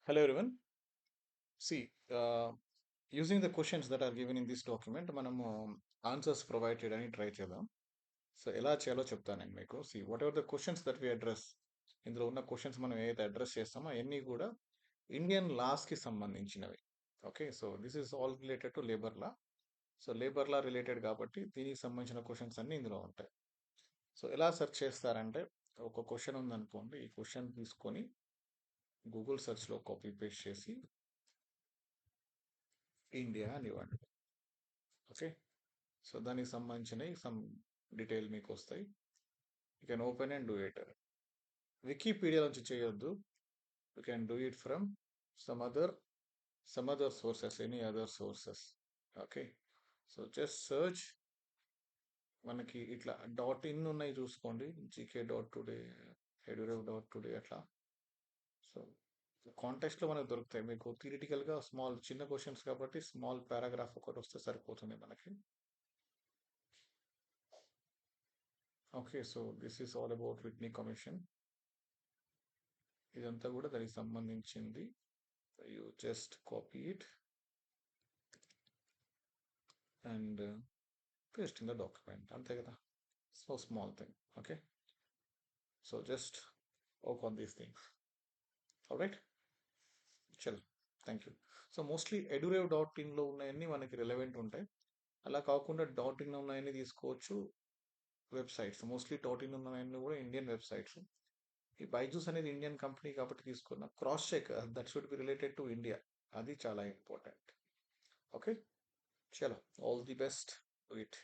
Hello everyone. See, using the questions that are given in this document, మనము answers provide చేయడానికి try చేద్దాం. So ఎలా చేయాలో చెప్తాను నేను మీకు. See whatever the questions that we address, ఇందులో ఉన్న క్వశ్చన్స్ మనం ఏదైతే అడ్రస్ చేస్తామో అవన్నీ కూడా ఇండియన్ లాస్ కి సంబంధించినవి. Okay, so this is all related to labour law. So labour law related కాబట్టి దీనికి సంబంధించిన క్వశ్చన్స్ అన్ని ఇందులో ఉంటాయి. సో ఎలా సెర్చ్ చేస్తారంటే, ఒక క్వశ్చన్ ఉందనుకోండి, ఈ క్వశ్చన్ తీసుకొని గూగుల్ సెర్చ్ లో కాపీ పేస్ట్ చేసి ఇండియా అని ఇవ్వండి. ఓకే, సో దానికి సంబంధించినవి సమ్ డీటెయిల్ మీకు వస్తాయి. You can open and do it. Wikipedia నుంచి చేయొద్దు. You can do it from some other sources, any other sources. Okay, so just search. మనకి ఇట్లా .in ఉన్నాయి చూసుకోండి, gk.today, edurev.today అట్లా. సో కాంటెక్స్ట్ లో మనకు దొరుకుతాయి. మీకు థియరిటికల్ గా స్మాల్ చిన్న క్వశ్చన్స్ కాబట్టి స్మాల్ పారాగ్రాఫ్ ఒకటి వస్తే సరిపోతుంది మనకి. Okay, so this is all about Whitney commission. ఇదంతా కూడా దానికి సంబంధించింది. You just copy it and paste in the document, అంతే కదా. So small thing. Okay, so just work on these things. Alright, చలో, thank you. So mostly edurev.in లో ఉన్నాయన్నీ మనకి relevant ఉంటాయి. అలా కాకుండా .in ఉన్నాయన్నీ తీసుకోవచ్చు. వెబ్సైట్స్ మోస్ట్లీ .in ఉన్నాయన్నీ కూడా ఇండియన్ వెబ్సైట్స్. ఈ బైజూస్ అనేది ఇండియన్ కంపెనీ కాబట్టి తీసుకున్న cross check that should be related to India. అది చాలా ఇంపార్టెంట్. ఓకే, చలో, all the best. Do it.